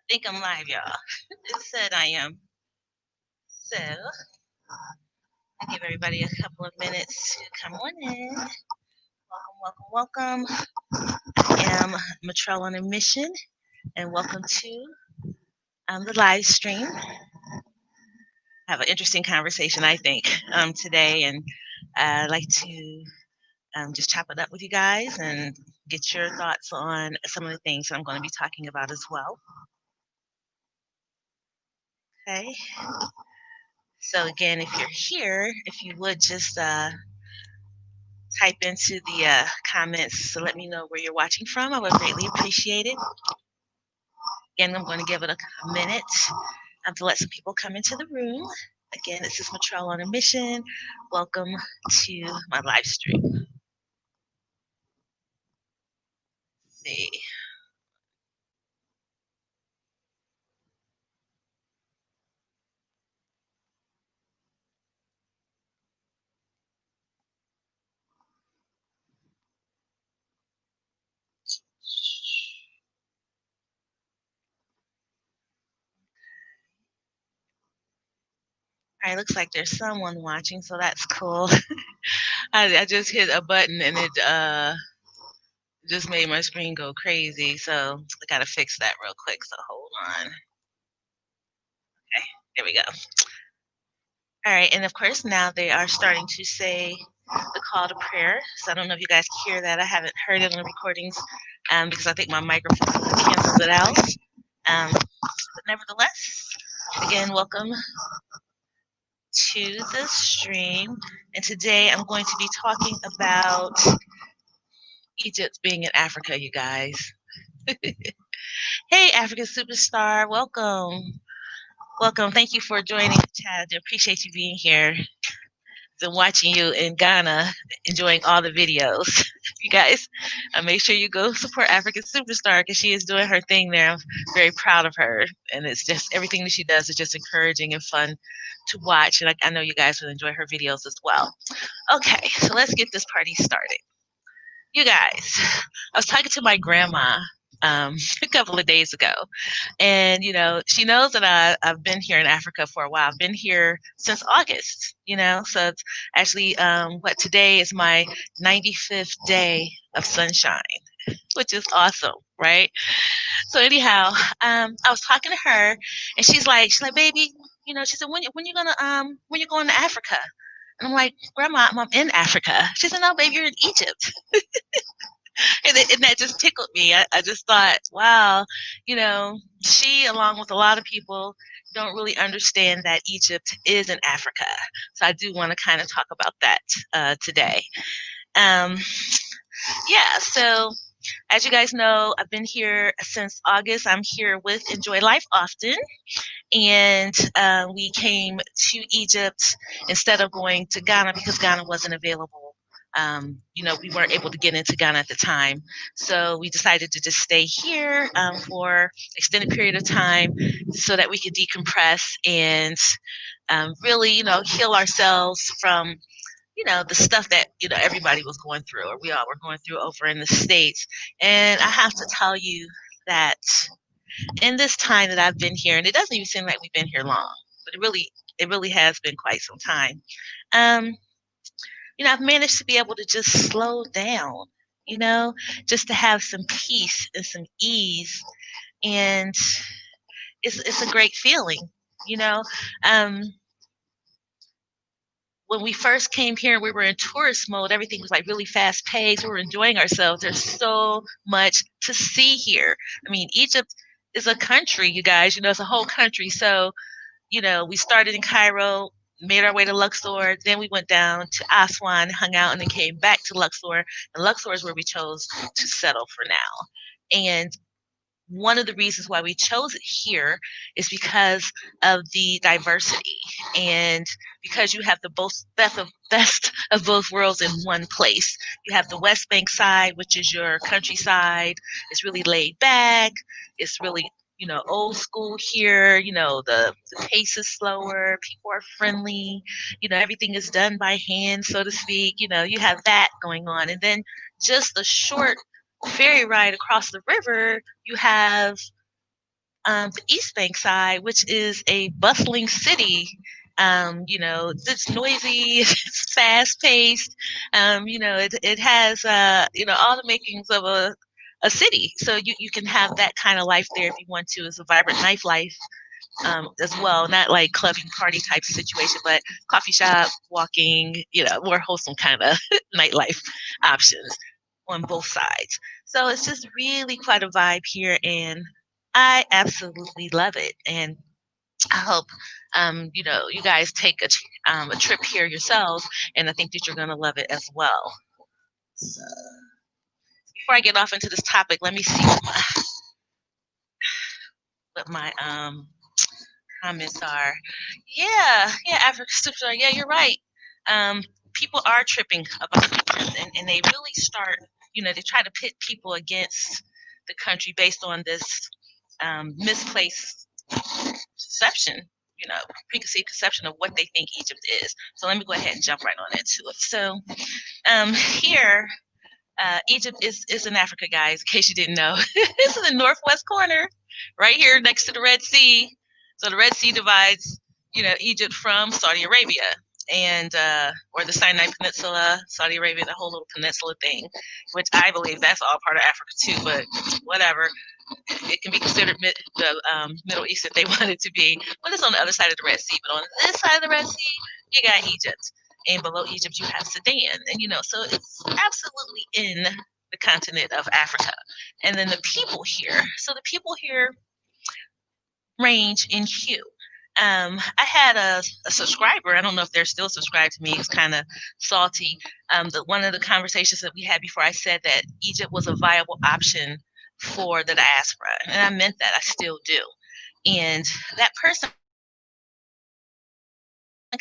Think I'm live, y'all. It said I am. So I give everybody a couple of minutes to come on in. Welcome. I am Matrell On A Mission, and welcome to the live stream. Have an interesting conversation, I think, today, and I'd like to just chop it up with you guys and get your thoughts on some of the things that I'm going to be talking about as well. Okay. So again, if you're here, if you would just type into the comments to let me know where you're watching from, I would greatly appreciate it. Again, I'm going to give it a minute to let some people come into the room. Again, this is Matrell On A Mission. Welcome to my live stream. Let's see. All right, looks like there's someone watching, so that's cool. I just hit a button and it just made my screen go crazy, so I gotta fix that real quick, so hold on. Okay, there we go. All right, and of course now they are starting to say the call to prayer, so I don't know if you guys can hear that. I haven't heard it on the recordings because I think my microphone cancels it out. But nevertheless, again, welcome to the stream, and today I'm going to be talking about Egypt being in Africa, you guys. Hey, African superstar, welcome. Welcome. Thank you for joining the chat. I appreciate you being here. Been watching you in Ghana, enjoying all the videos. You guys, make sure you go support African Superstar because she is doing her thing there. I'm very proud of her, and it's just everything that she does is just encouraging and fun to watch. And I know you guys will enjoy her videos as well. Okay, so let's get this party started. You guys, I was talking to my grandma a couple of days ago, and she knows that I've been here in Africa for a while. I've been here since August, so it's actually what today is my 95th day of sunshine, which is awesome, right? So anyhow, I was talking to her, and she's like, baby, she said, when you going to Africa? And I'm like, Grandma, I'm in Africa. She said, no, baby, you're in Egypt. And that just tickled me. I just thought, wow, she, along with a lot of people, don't really understand that Egypt is in Africa. So I do want to kind of talk about that today. Yeah, so as you guys know, I've been here since August. I'm here with Enjoy Life Often. And we came to Egypt instead of going to Ghana because Ghana wasn't available. We weren't able to get into Ghana at the time. So we decided to just stay here for extended period of time so that we could decompress and really, heal ourselves from, the stuff that, everybody was going through or we all were going through over in the States. And I have to tell you that in this time that I've been here, and it doesn't even seem like we've been here long, but it really has been quite some time. I've managed to be able to just slow down, just to have some peace and some ease, and it's a great feeling, you know. Um, when we first came here, we were in tourist mode. Everything was like really fast paced. We were enjoying ourselves. There's so much to see here. I mean, Egypt is a country, you guys. It's a whole country. So, we started in Cairo, made our way to Luxor. Then we went down to Aswan, hung out, and then came back to Luxor. And Luxor is where we chose to settle for now. And one of the reasons why we chose it here is because of the diversity and because you have the best of both worlds in one place. You have the West Bank side, which is your countryside. It's really laid back. It's really, old school here. The pace is slower. People are friendly. Everything is done by hand, so to speak. You have that going on. And then just a short ferry ride across the river, you have the East Bank side, which is a bustling city. It's noisy, it's fast paced. It has all the makings of a city. So you can have that kind of life there if you want to. It's a vibrant nightlife as well, not like clubbing party type situation, but coffee shop, walking, more wholesome kind of nightlife options on both sides. So it's just really quite a vibe here, and I absolutely love it. And I hope you guys take a trip here yourselves, and I think that you're going to love it as well. So before I get off into this topic, let me see what my comments are. Yeah, Africa superstar. Yeah, you're right. Um, People are tripping about Egypt, and they really start. They try to pit people against the country based on this misplaced perception. Preconceived conception of what they think Egypt is. So let me go ahead and jump right on into it. So here. Egypt is in Africa, guys, in case you didn't know. This is the northwest corner, right here next to the Red Sea. So the Red Sea divides, Egypt from Saudi Arabia and or the Sinai Peninsula, Saudi Arabia, the whole little peninsula thing, which I believe that's all part of Africa too. But whatever, it can be considered the Middle East if they want it to be. But it's on the other side of the Red Sea. But on this side of the Red Sea, you got Egypt. And below Egypt, you have Sudan. And, so it's absolutely in the continent of Africa. And then the people here. So the people here range in hue. I had a subscriber. I don't know if they're still subscribed to me. It's kind of salty. One of the conversations that we had before, I said that Egypt was a viable option for the diaspora. And I meant that. I still do. And that person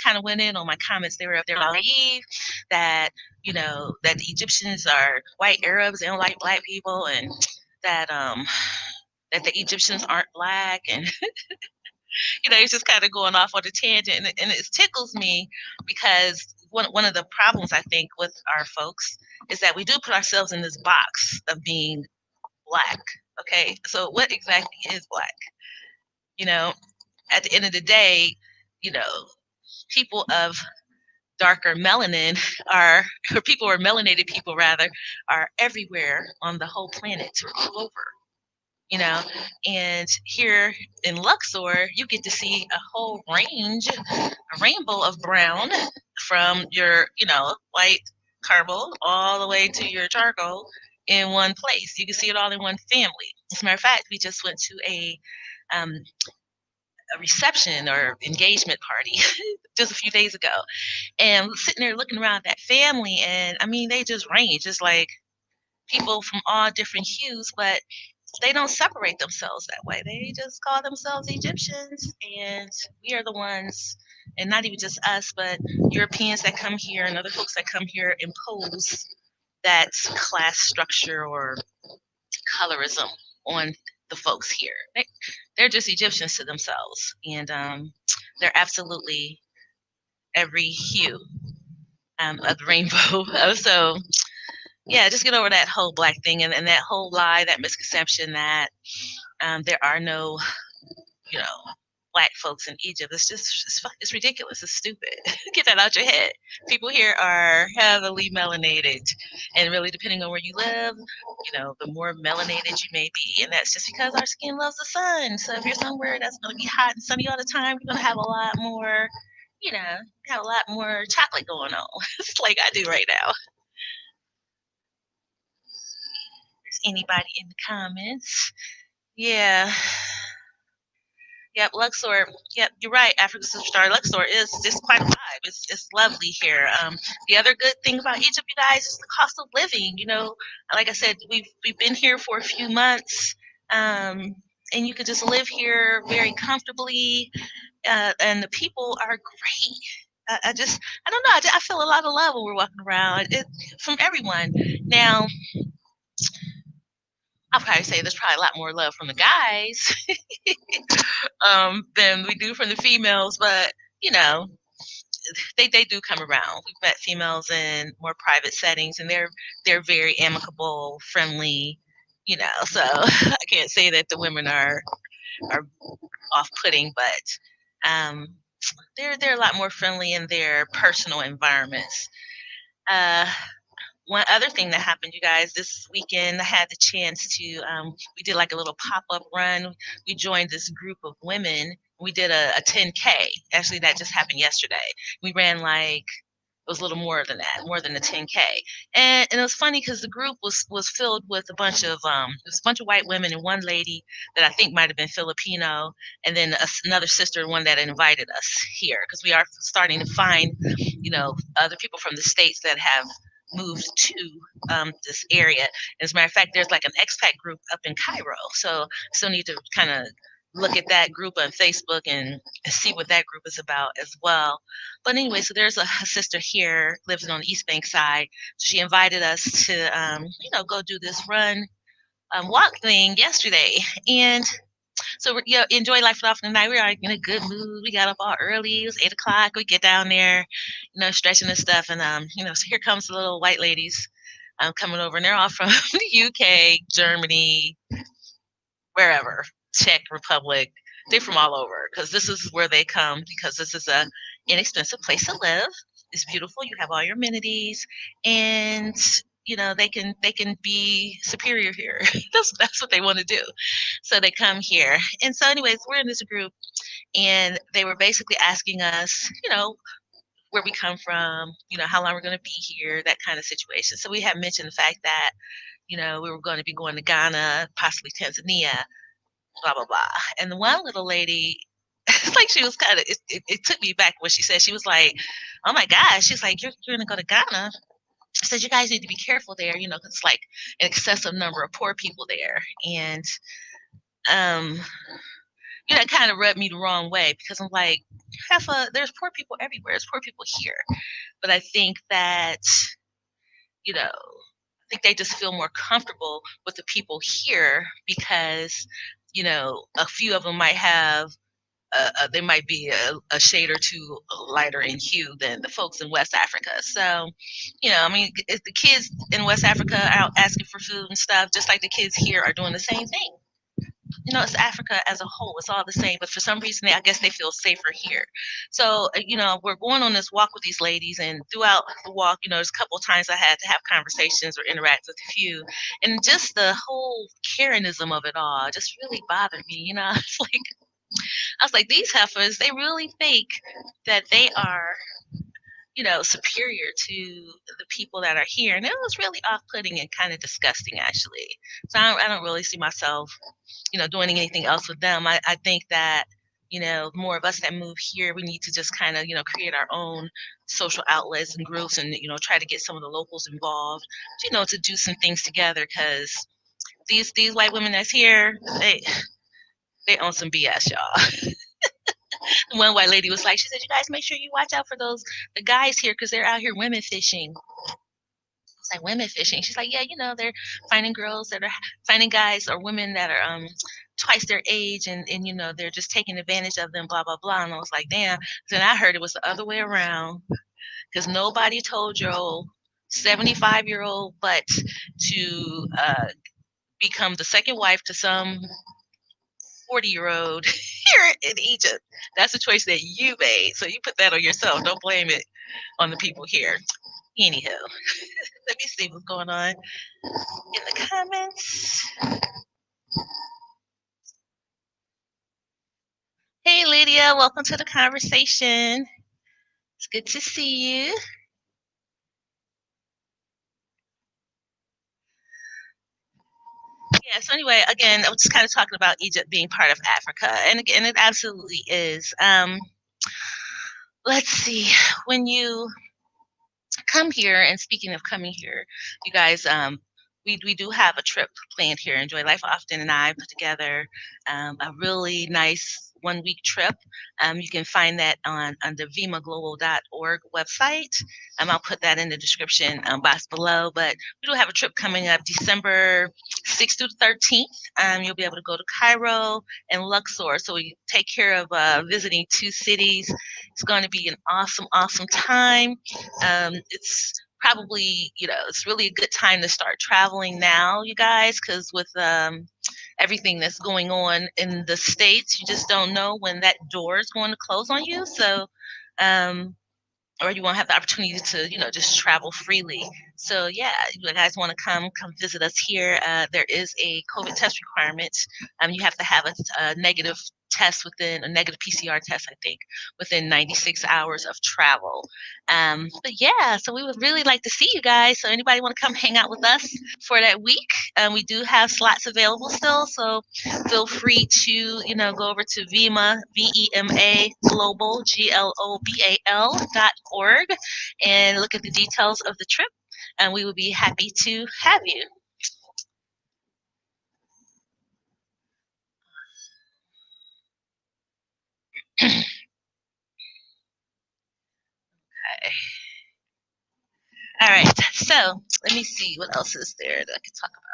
kind of went in on my comments. They're naive, that that the Egyptians are white Arabs, they don't like black people, and that the Egyptians aren't black, and it's just kind of going off on a tangent, and it tickles me because one of the problems I think with our folks is that we do put ourselves in this box of being black. Okay, so what exactly is black? At the end of the day, people of darker melanin or people, or melanated people rather, are everywhere on the whole planet, all over. And here in Luxor, you get to see a whole a rainbow of brown, from your, white caramel all the way to your charcoal in one place. You can see it all in one family. As a matter of fact, we just went to a reception or engagement party just a few days ago, and sitting there looking around that family, and I mean, they just range. It's like people from all different hues, but they don't separate themselves that way. They just call themselves Egyptians, and we are the ones, and not even just us, but Europeans that come here and other folks that come here impose that class structure or colorism on the folks here. They're just Egyptians to themselves, and they're absolutely every hue of the rainbow. So yeah, just get over that whole black thing, and that whole lie, that misconception that there are no, black folks in Egypt. It's ridiculous. It's stupid. Get that out your head. People here are heavily melanated, and really, depending on where you live, the more melanated you may be, and that's just because our skin loves the sun. So if you're somewhere that's going to be hot and sunny all the time, you're going to have a lot more, chocolate going on. It's like I do right now. Anybody in the comments? Yeah. Yep, Luxor. Yep, you're right. Africa Superstar. Luxor is just quite a vibe. It's lovely here. The other good thing about Egypt, you guys, is the cost of living. Like I said, we've been here for a few months, and you could just live here very comfortably, and the people are great. I don't know. I feel a lot of love when we're walking around from everyone. Now, I'll probably say there's probably a lot more love from the guys than we do from the females, but they do come around. We've met females in more private settings, and they're very amicable, friendly, so I can't say that the women are are off-putting, but they're a lot more friendly in their personal environments. One other thing that happened, you guys, this weekend, I had the chance to, we did like a little pop-up run. We joined this group of women. We did a 10K. Actually, that just happened yesterday. We ran like, it was a little more than that, more than the 10K. And it was funny because the group was filled with a bunch of white women and one lady that I think might have been Filipino, and then another sister, one that invited us here, because we are starting to find, other people from the States that have moved to this area. As a matter of fact, there's like an expat group up in Cairo. So still need to kind of look at that group on Facebook and see what that group is about as well. But anyway, so there's a sister here, lives on the East Bank side. So she invited us to, go do this run walk thing yesterday. And so enjoy life off tonight. We are in a good mood. We got up all early. It was 8 o'clock. We get down there, stretching and stuff. And so here comes the little white ladies coming over, and they're all from the UK, Germany, wherever, Czech Republic. They're from all over, because this is where they come, because this is a inexpensive place to live. It's beautiful. You have all your amenities, and they can be superior here. That's what they want to do. So they come here. And so anyways, we're in this group, and they were basically asking us, where we come from, how long we're going to be here, that kind of situation. So we have mentioned the fact that, we were going to be going to Ghana, possibly Tanzania, blah, blah, blah. And the one little lady, it's like she was kind of, it took me back when she said, she was like, oh my gosh, she's like, you're going to go to Ghana? She said, you guys need to be careful there, because it's like an excessive number of poor people there. And, it kind of rubbed me the wrong way, because I'm like, there's poor people everywhere. There's poor people here. But I think that, I think they just feel more comfortable with the people here because, a few of them might have, they might be a shade or two lighter in hue than the folks in West Africa. So, if the kids in West Africa are out asking for food and stuff, just like the kids here are doing the same thing. It's Africa as a whole. It's all the same. But for some reason, I guess they feel safer here. So, we're going on this walk with these ladies. And throughout the walk, there's a couple of times I had to have conversations or interact with a few. And just the whole Karenism of it all just really bothered me. It's like, I was like, these heifers, they really think that they are, superior to the people that are here. And it was really off-putting and kind of disgusting, actually. So I don't really see myself, doing anything else with them. I think that, more of us that move here, we need to just kind of, create our own social outlets and groups and, try to get some of the locals involved, to do some things together, because these white women that's here, they own some BS, y'all. One white lady was like, she said, you guys make sure you watch out for the guys here, because they're out here women fishing. It's like, women fishing. She's like, yeah, they're finding girls that are finding guys or women that are twice their age, and they're just taking advantage of them, blah, blah, blah. And I was like, damn. Then I heard it was the other way around, because nobody told your old 75-year-old butt to become the second wife to some 40-year-old here in Egypt. That's a choice that you made. So you put that on yourself. Don't blame it on the people here. Anywho, let me see what's going on in the comments. Hey, Lydia, welcome to the conversation. It's good to see you. Yeah, so anyway, again, I was just kind of talking about Egypt being part of Africa. And again, it absolutely is. Let's see. When you come here, and speaking of coming here, you guys, we do have a trip planned here. Enjoy Life Often and I put together a really nice 1-week trip. You can find that on the vimaglobal.org website. I'll put that in the description box below. But we do have a trip coming up December 6th through the 13th. You'll be able to go to Cairo and Luxor. So we take care of visiting 2 cities. It's going to be an awesome, awesome time. It's probably, it's really a good time to start traveling now, you guys, because with everything that's going on in the States, you just don't know when that door is going to close on you. So, or you won't have the opportunity to, just travel freely. So yeah, you guys want to come visit us here. There is a COVID test requirement. You have to have a negative test within a negative PCR test, I think, within 96 hours of travel. But yeah, so we would really like to see you guys. So anybody want to come hang out with us for that week? We do have slots available still, so feel free to, go over to VEMA, VEMA Global, GLOBAL.org, and look at the details of the trip, and we would be happy to have you. Okay. All right. So let me see what else is there that I could talk about.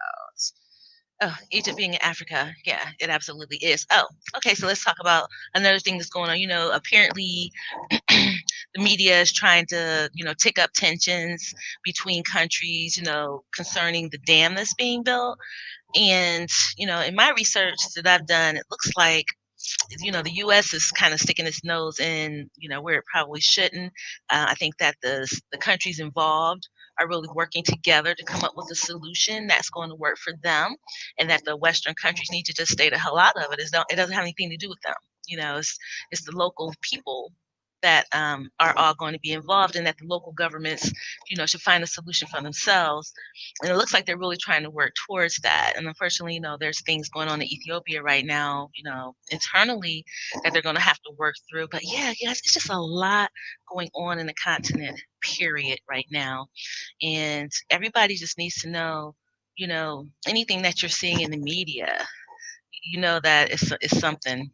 Oh, Egypt being in Africa. Yeah, it absolutely is. Oh, okay. So let's talk about another thing that's going on. Apparently the media is trying to, tick up tensions between countries, concerning the dam that's being built. And, in my research that I've done, it looks like the U.S. is kind of sticking its nose in, where it probably shouldn't. I think that the countries involved are really working together to come up with a solution that's going to work for them, and that the Western countries need to just stay the hell out of it. It doesn't have anything to do with them. It's the local people that are all going to be involved, and that the local governments, should find a solution for themselves. And it looks like they're really trying to work towards that. And unfortunately, there's things going on in Ethiopia right now, internally, that they're going to have to work through. But yeah, guys, it's just a lot going on in the continent, period, right now. And everybody just needs to know, anything that you're seeing in the media, that it's something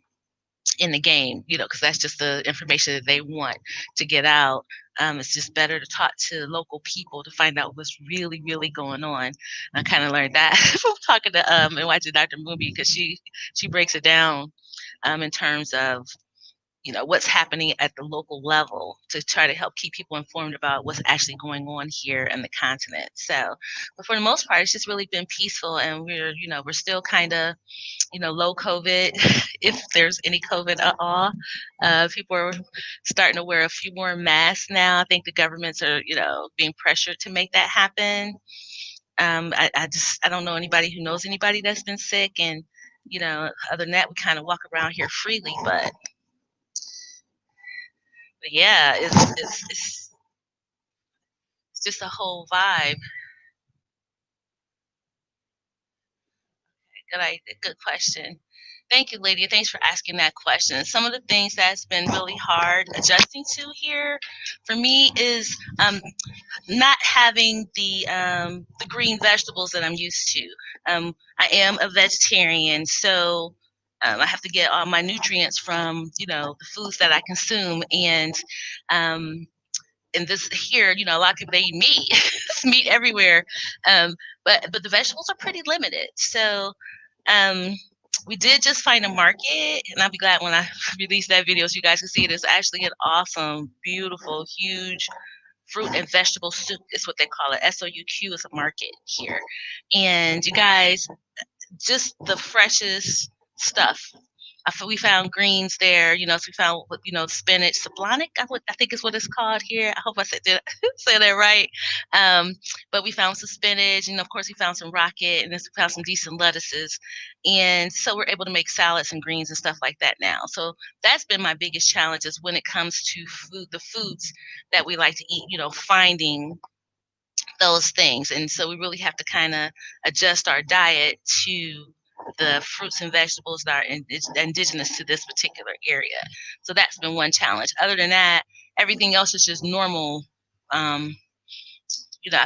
in the game, because that's just the information that they want to get out. It's just better to talk to local people to find out what's really, really going on. I kind of learned that from talking to and watching Dr. Moonby, because she breaks it down in terms of what's happening at the local level, to try to help keep people informed about what's actually going on here in the continent. So, but for the most part, it's just really been peaceful, and we're still kind of low COVID, if there's any COVID at all. People are starting to wear a few more masks now. I think the governments are, being pressured to make that happen. I don't know anybody who knows anybody that's been sick, and other than that, we kind of walk around here freely. But yeah, it's just a whole vibe. Good question. Thank you, Lydia. Thanks for asking that question. Some of the things that's been really hard adjusting to here for me is not having the green vegetables that I'm used to. I am a vegetarian, so I have to get all my nutrients from the foods that I consume, um, and this here, a lot of people, they eat meat. It's meat everywhere, but the vegetables are pretty limited. So um, we did just find a market, and I'll be glad when I release that video so you guys can see it. It's actually an awesome, beautiful, huge fruit and vegetable soup is what they call it. SOUQ is a market here. And you guys, just the freshest stuff. We found greens there, so we found, spinach, sablonic, I think is what it's called here. I hope I say that right. But we found some spinach, and of course we found some rocket, and then we found some decent lettuces. And so we're able to make salads and greens and stuff like that now. So that's been my biggest challenge, is when it comes to the foods that we like to eat, finding those things. And so we really have to kind of adjust our diet to the fruits and vegetables that are indigenous to this particular area. So that's been one challenge. Other than that, everything else is just normal. I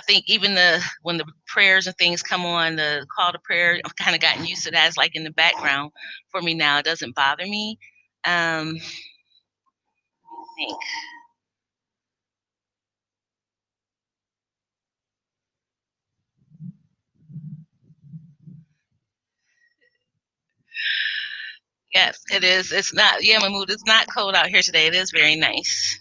think even when the prayers and things come on, the call to prayer, I've kind of gotten used to that. It's like in the background for me now. It doesn't bother me. I think. Yes, it is. It's not. Yeah, Mahmoud, it's not cold out here today. It is very nice.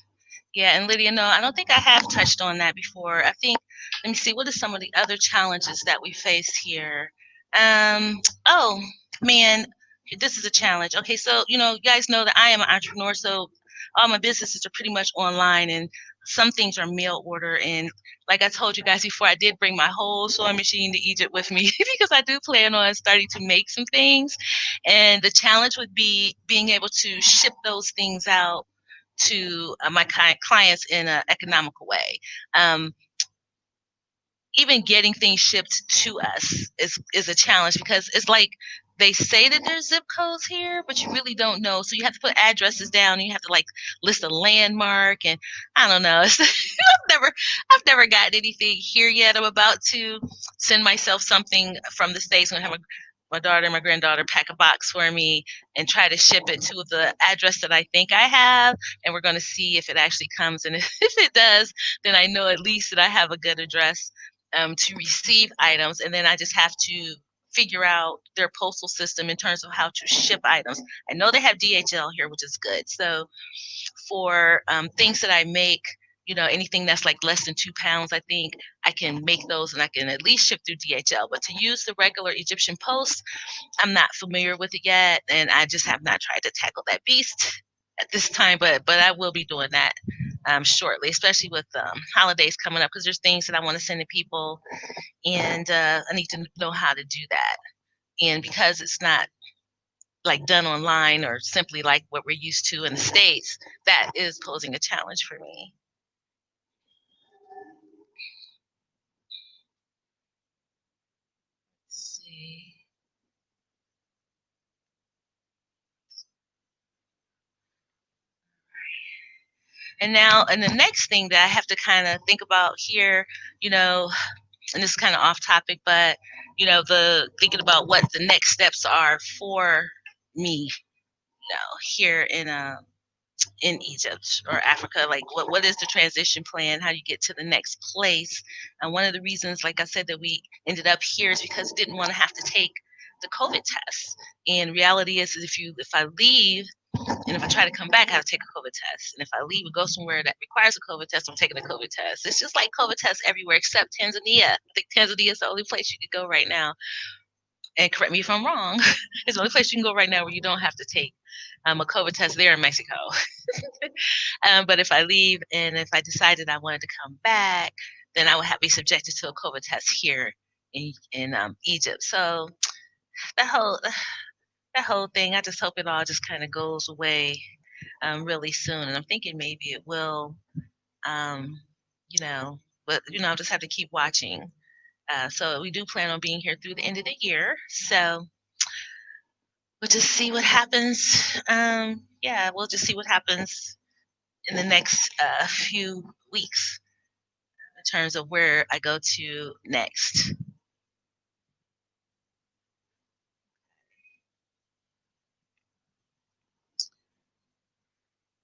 Yeah, and Lydia, no, I don't think I have touched on that before. I think, let me see, what are some of the other challenges that we face here? Oh, man, this is a challenge. Okay, so, you guys know that I am an entrepreneur, so all my businesses are pretty much online, and some things are mail order. And like I told you guys before, I did bring my whole sewing machine to Egypt with me because I do plan on starting to make some things. And the challenge would be being able to ship those things out to my clients in an economical way. Um, Even getting things shipped to us is a challenge because it's like they say that there's zip codes here, but you really don't know. So you have to put addresses down, and you have to like list a landmark, and I don't know. I've never gotten anything here yet. I'm about to send myself something from the States. I'm gonna have my daughter and my granddaughter pack a box for me and try to ship it to the address that I think I have, and we're going to see if it actually comes. And if it does, then I know at least that I have a good address to receive items, and then I just have to figure out their postal system in terms of how to ship items. I know they have DHL here, which is good. So for things that I make, anything that's like less than 2 pounds, I think I can make those and I can at least ship through DHL. But to use the regular Egyptian post, I'm not familiar with it yet, and I just have not tried to tackle that beast at this time. But I will be doing that shortly, especially with holidays coming up, because there's things that I want to send to people, and I need to know how to do that. And because it's not like done online or simply like what we're used to in the States, that is posing a challenge for me. Let's see. And the next thing that I have to kind of think about here, you know, and this is kind of off topic, but the thinking about what the next steps are for me, here in Egypt or Africa, like what is the transition plan? How do you get to the next place? And one of the reasons, like I said, that we ended up here is because we didn't want to have to take the COVID test. And reality is if I leave and if I try to come back, I have to take a COVID test. And if I leave and go somewhere that requires a COVID test, I'm taking a COVID test. It's just like COVID tests everywhere except Tanzania. I think Tanzania is the only place you could go right now. And correct me if I'm wrong. It's the only place you can go right now where you don't have to take a COVID test there in Mexico. But if I leave and if I decided I wanted to come back, then I would have to be subjected to a COVID test here in Egypt. So that whole that whole thing, I just hope it all just kind of goes away really soon. And I'm thinking maybe it will, um, you know, but I'll just have to keep watching. So we do plan on being here through the end of the year. So we'll just see what happens. Yeah, we'll just see what happens in the next few weeks in terms of where I go to next.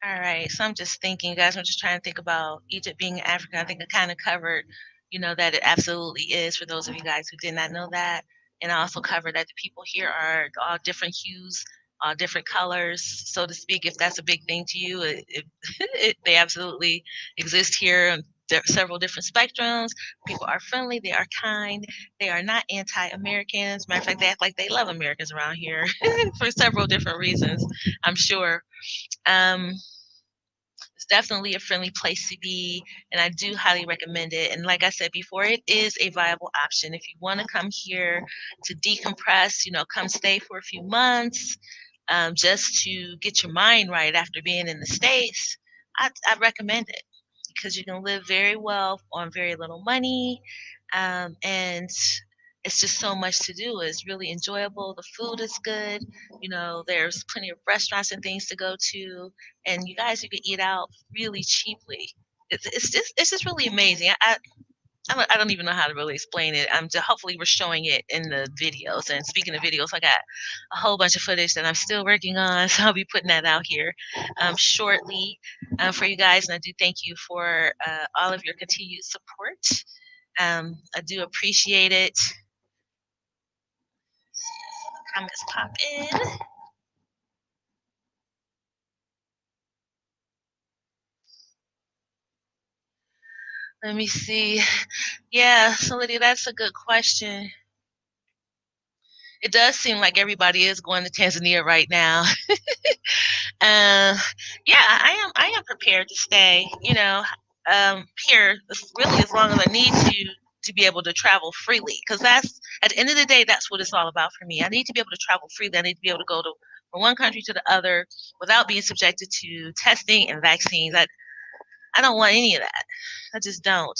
All right, so I'm just thinking, guys, I'm just trying to think about Egypt being Africa. I think I kind of covered, that it absolutely is for those of you guys who did not know that. And I also covered that the people here are all different hues, all different colors, so to speak, if that's a big thing to you. They absolutely exist here on several different spectrums. People are friendly, they are kind, they are not anti-Americans. Matter of fact, they act like they love Americans around here for several different reasons, I'm sure. Um, it's definitely a friendly place to be, and I do highly recommend it. And like I said before, it is a viable option. If you want to come here to decompress, come stay for a few months, just to get your mind right after being in the States, I'd recommend it because you can live very well on very little money. And it's just so much to do. It's really enjoyable. The food is good. There's plenty of restaurants and things to go to, and you can eat out really cheaply. It's just really amazing. I don't even know how to really explain it. Hopefully we're showing it in the videos. And speaking of videos, I got a whole bunch of footage that I'm still working on, so I'll be putting that out here shortly for you guys. And I do thank you for all of your continued support. I do appreciate it. Comments pop in. Let me see. Yeah, so Lydia, that's a good question. It does seem like everybody is going to Tanzania right now. Yeah, I am prepared to stay. Here really as long as I need to be able to travel freely, because that's at the end of the day that's what it's all about for me. I need to be able to travel freely. I need to be able to go to from one country to the other without being subjected to testing and vaccines. I don't want any of that. I just don't.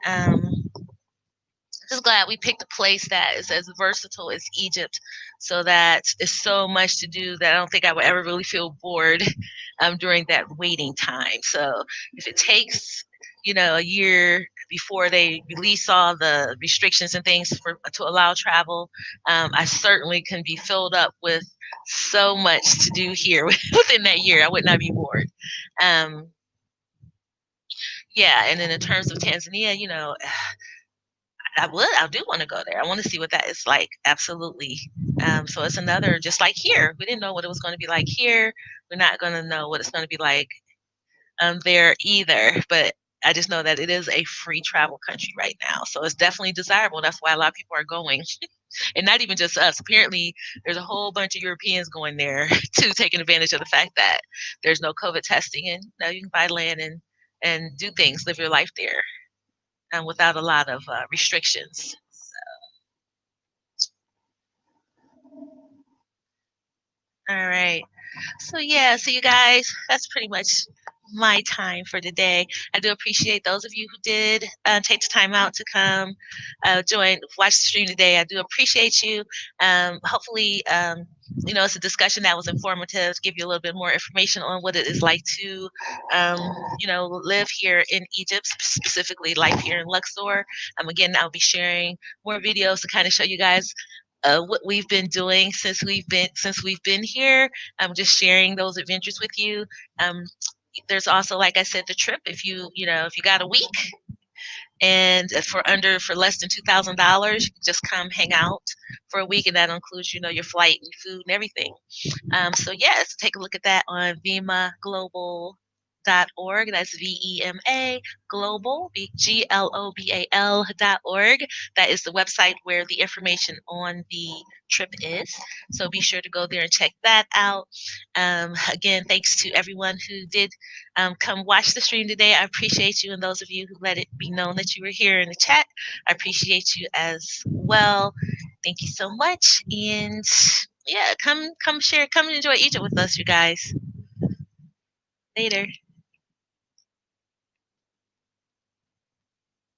Um, just glad we picked a place that is as versatile as Egypt, so that it's so much to do that I don't think I would ever really feel bored during that waiting time. So if it takes, a year before they release all the restrictions and things to allow travel, I certainly can be filled up with so much to do here within that year. I would not be bored. Um, yeah, and then in terms of Tanzania, I do want to go there. I want to see what that is like. Absolutely. So it's another, just like here. We didn't know what it was going to be like here. We're not going to know what it's going to be like there either. But I just know that it is a free travel country right now. So it's definitely desirable. That's why a lot of people are going. And not even just us. Apparently, there's a whole bunch of Europeans going there too, taking advantage of the fact that there's no COVID testing, and now you can buy land and do things, live your life there, without a lot of restrictions. All right. So yeah, so you guys, that's pretty much my time for today. I do appreciate those of you who did take the time out to come watch the stream today. I do appreciate you. Hopefully, it's a discussion that was informative, to give you a little bit more information on what it is like to, live here in Egypt, specifically life here in Luxor. Again, I'll be sharing more videos to kind of show you guys what we've been doing since we've been here. I'm just sharing those adventures with you. Um, there's also, like I said, the trip. If you got a week and for less than $2,000, you can just come hang out for a week, and that includes, your flight and food and everything. So yes, take a look at that on VEMA.org. That's VEMA Global, GLOBAL.org. That is the website where the information on the trip is. So be sure to go there and check that out. Again, thanks to everyone who did come watch the stream today. I appreciate you, and those of you who let it be known that you were here in the chat, I appreciate you as well. Thank you so much. And yeah, come share, come enjoy Egypt with us, you guys. Later.